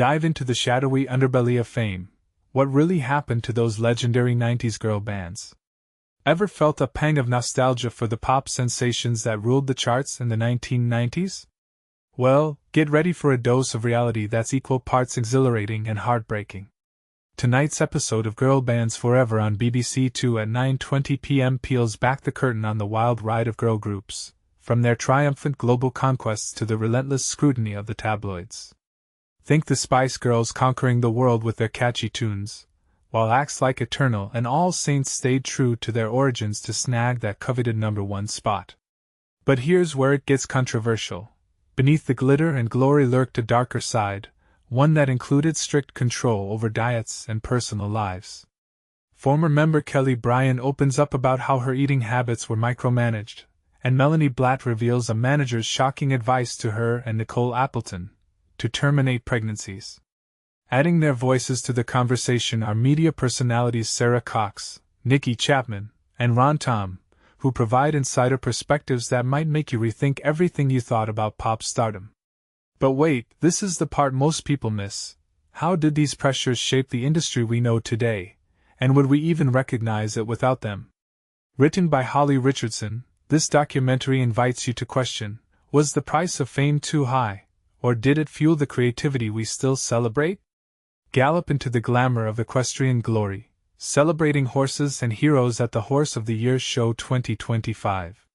dive into the shadowy underbelly of fame. What really happened to those legendary 90s girl bands? Ever felt a pang of nostalgia for the pop sensations that ruled the charts in the 1990s? Well, get ready for a dose of reality that's equal parts exhilarating and heartbreaking. Tonight's episode of Girlbands Forever on BBC Two at 9:20 p.m. peels back the curtain on the wild ride of girl groups, from their triumphant global conquests to the relentless scrutiny of the tabloids. Think the Spice Girls conquering the world with their catchy tunes, while acts like Eternal and All Saints stayed true to their origins to snag that coveted #1 spot. But here's where it gets controversial. Beneath the glitter and glory lurked a darker side, one that included strict control over diets and personal lives. Former member Kéllé Bryan opens up about how her eating habits were micromanaged, and Melanie Blatt reveals a manager's shocking advice to her and Nicole Appleton to terminate pregnancies. Adding their voices to the conversation are media personalities Sarah Cox, Nikki Chapman, and Ron Tom, who provide insider perspectives that might make you rethink everything you thought about pop stardom. But wait, this is the part most people miss. How did these pressures shape the industry we know today, and would we even recognize it without them? Written by Holly Richardson, this documentary invites you to question, was the price of fame too high, or did it fuel the creativity we still celebrate? Gallop into the glamour of equestrian glory, celebrating horses and heroes at the Horse of the Year Show 2025.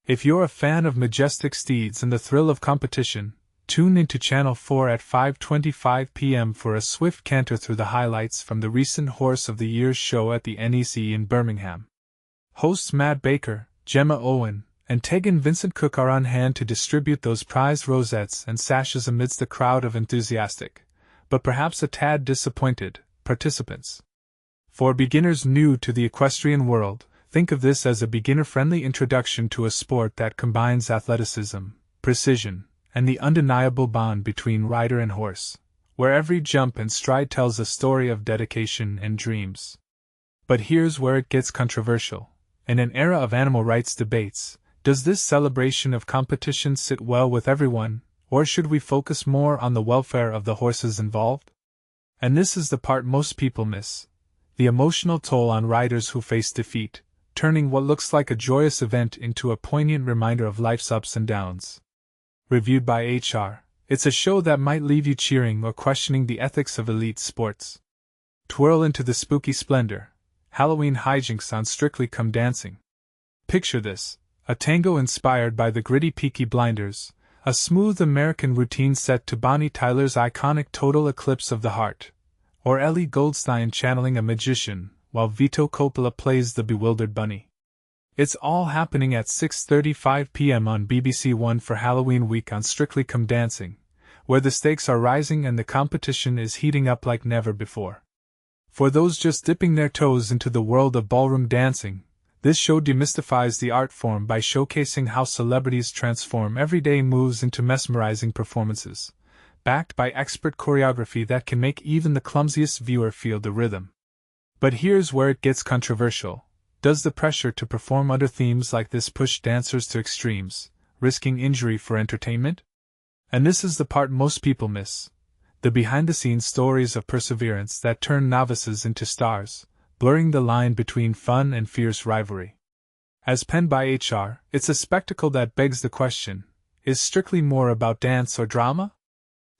If you're a fan of majestic steeds and the thrill of competition, tune into Channel 4 at 5:25 p.m. for a swift canter through the highlights from the recent Horse of the Year show at the NEC in Birmingham. Hosts Matt Baker, Gemma Owen, and Tegan Vincent Cook are on hand to distribute those prized rosettes and sashes amidst the crowd of enthusiastic, but perhaps a tad disappointed, participants. For beginners new to the equestrian world, think of this as a beginner-friendly introduction to a sport that combines athleticism, precision, and the undeniable bond between rider and horse, where every jump and stride tells a story of dedication and dreams. But here's where it gets controversial. In an era of animal rights debates, does this celebration of competition sit well with everyone, or should we focus more on the welfare of the horses involved? And this is the part most people miss: the emotional toll on riders who face defeat, turning what looks like a joyous event into a poignant reminder of life's ups and downs. Reviewed by HR, it's a show that might leave you cheering or questioning the ethics of elite sports. Twirl into the spooky splendor: Halloween hijinks on Strictly Come Dancing. Picture this: a tango inspired by the gritty Peaky Blinders, a smooth American routine set to Bonnie Tyler's iconic Total Eclipse of the Heart, or Ellie Goldstein channeling a magician, while Vito Coppola plays the bewildered bunny. It's all happening at 6:35 p.m. on BBC One for Halloween week on Strictly Come Dancing, where the stakes are rising and the competition is heating up like never before. For those just dipping their toes into the world of ballroom dancing, this show demystifies the art form by showcasing how celebrities transform everyday moves into mesmerizing performances, backed by expert choreography that can make even the clumsiest viewer feel the rhythm. But here's where it gets controversial. Does the pressure to perform under themes like this push dancers to extremes, risking injury for entertainment? And this is the part most people miss: the behind-the-scenes stories of perseverance that turn novices into stars, blurring the line between fun and fierce rivalry. As penned by HR, it's a spectacle that begs the question: is Strictly more about dance or drama?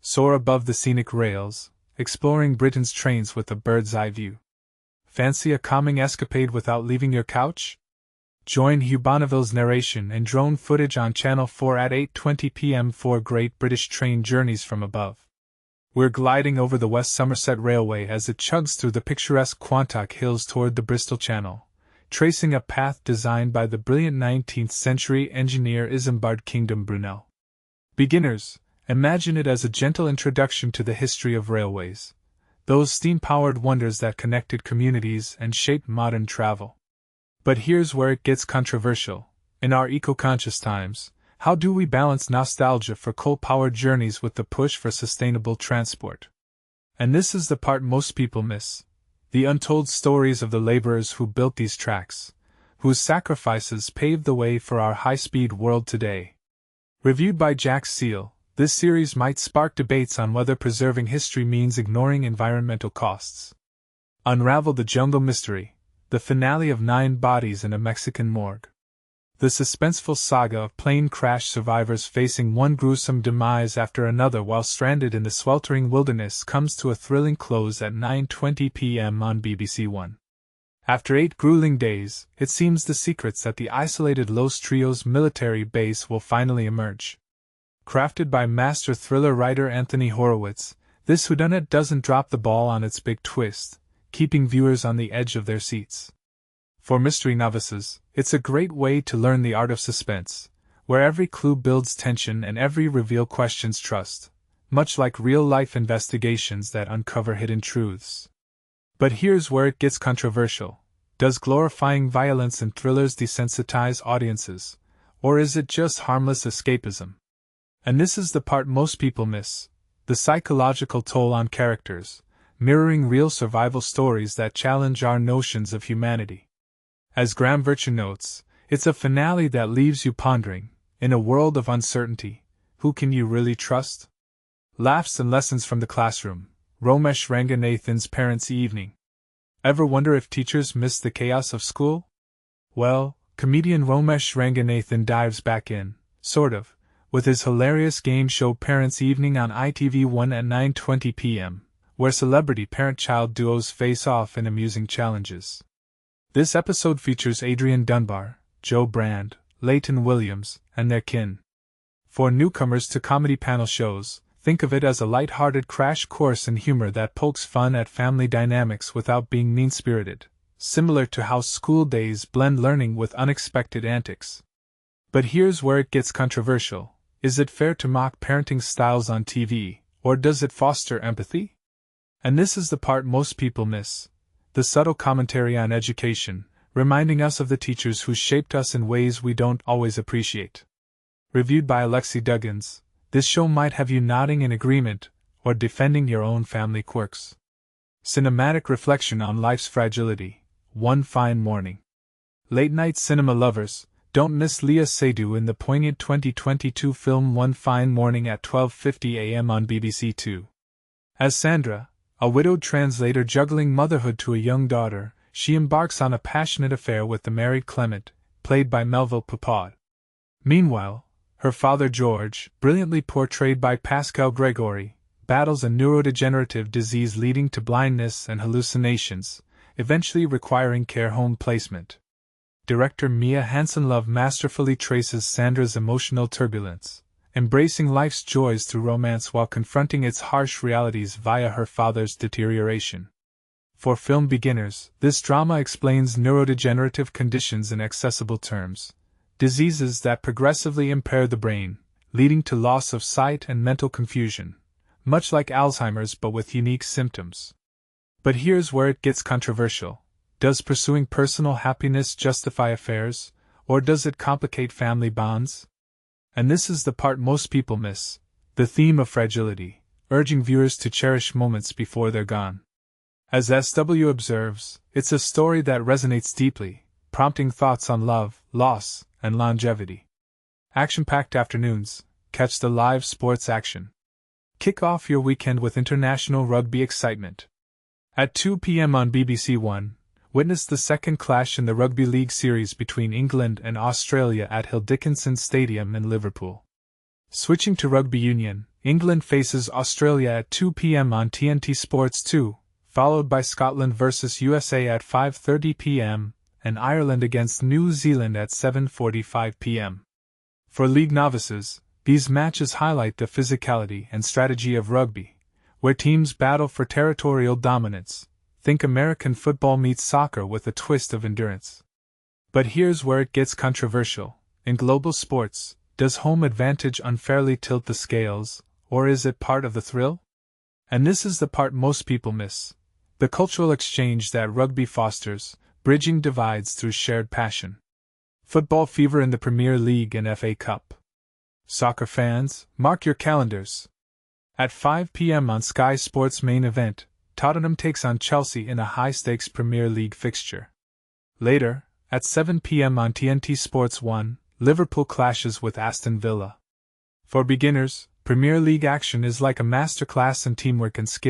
Soar above the scenic rails, exploring Britain's trains with a bird's-eye view. Fancy a calming escapade without leaving your couch? Join Hugh Bonneville's narration and drone footage on Channel 4 at 8:20 p.m. for Great British Train Journeys from Above. We're gliding over the West Somerset Railway as it chugs through the picturesque Quantock Hills toward the Bristol Channel, tracing a path designed by the brilliant 19th-century engineer Isambard Kingdom Brunel. Beginners, imagine it as a gentle introduction to the history of railways, those steam-powered wonders that connected communities and shaped modern travel. But here's where it gets controversial. In our eco-conscious times, how do we balance nostalgia for coal-powered journeys with the push for sustainable transport? And this is the part most people miss: the untold stories of the laborers who built these tracks, whose sacrifices paved the way for our high-speed world today. Reviewed by Jack Seal, This series might spark debates on whether preserving history means ignoring environmental costs. Unravel the jungle mystery, the finale of 9 bodies in a Mexican morgue. The suspenseful saga of plane crash survivors facing one gruesome demise after another while stranded in the sweltering wilderness comes to a thrilling close at 9:20 p.m. on BBC One. After 8 grueling days, it seems the secrets at the isolated Los Trios military base will finally emerge. Crafted by master thriller writer Anthony Horowitz, this whodunit doesn't drop the ball on its big twist, keeping viewers on the edge of their seats. For mystery novices, it's a great way to learn the art of suspense, where every clue builds tension and every reveal questions trust, much like real-life investigations that uncover hidden truths. But here's where it gets controversial. Does glorifying violence in thrillers desensitize audiences, or is it just harmless escapism? And this is the part most people miss: the psychological toll on characters, mirroring real survival stories that challenge our notions of humanity. As Graham Virtue notes, it's a finale that leaves you pondering, in a world of uncertainty, who can you really trust? Laughs and lessons from the classroom. Romesh Ranganathan's Parents' Evening. Ever wonder if teachers miss the chaos of school? Well, comedian Romesh Ranganathan dives back in, sort of, with his hilarious game show Parents' Evening on ITV1 at 9:20 p.m., where celebrity parent-child duos face off in amusing challenges. This episode features Adrian Dunbar, Joe Brand, Leighton Williams, and their kin. For newcomers to comedy panel shows, think of it as a light-hearted crash course in humor that pokes fun at family dynamics without being mean-spirited, similar to how school days blend learning with unexpected antics. But here's where it gets controversial. Is it fair to mock parenting styles on TV, or does it foster empathy? And this is the part most people miss: the subtle commentary on education, reminding us of the teachers who shaped us in ways we don't always appreciate. Reviewed by Alexi Duggins, this show might have you nodding in agreement, or defending your own family quirks. Cinematic reflection on life's fragility. One Fine Morning. Late-night cinema lovers, don't miss Leah Seydoux in the poignant 2022 film One Fine Morning at 12:50 a.m. on BBC Two. As Sandra, a widowed translator juggling motherhood to a young daughter, she embarks on a passionate affair with the married Clement, played by Melville Poupaud. Meanwhile, her father George, brilliantly portrayed by Pascal Gregory, battles a neurodegenerative disease leading to blindness and hallucinations, eventually requiring care home placement. Director Mia Hansen-Løve masterfully traces Sandra's emotional turbulence, embracing life's joys through romance while confronting its harsh realities via her father's deterioration. For film beginners, this drama explains neurodegenerative conditions in accessible terms, diseases that progressively impair the brain, leading to loss of sight and mental confusion, much like Alzheimer's but with unique symptoms. But here's where it gets controversial. Does pursuing personal happiness justify affairs, or does it complicate family bonds? And this is the part most people miss: the theme of fragility, urging viewers to cherish moments before they're gone. As SW observes, it's a story that resonates deeply, prompting thoughts on love, loss, and longevity. Action-packed afternoons, catch the live sports action. Kick off your weekend with international rugby excitement. At 2 p.m. on BBC One, witness the second clash in the Rugby League series between England and Australia at Hill Dickinson Stadium in Liverpool. Switching to rugby union, England faces Australia at 2 p.m. on TNT Sports 2, followed by Scotland vs USA at 5:30 p.m., and Ireland against New Zealand at 7:45 p.m. For league novices, these matches highlight the physicality and strategy of rugby, where teams battle for territorial dominance. Think American football meets soccer with a twist of endurance. But here's where it gets controversial. In global sports, does home advantage unfairly tilt the scales, or is it part of the thrill? And this is the part most people miss: the cultural exchange that rugby fosters, bridging divides through shared passion. Football fever in the Premier League and FA Cup. Soccer fans, mark your calendars. At 5 p.m. on Sky Sports' main event, Tottenham takes on Chelsea in a high-stakes Premier League fixture. Later, at 7 p.m. on TNT Sports 1, Liverpool clashes with Aston Villa. For beginners, Premier League action is like a masterclass in teamwork and skill.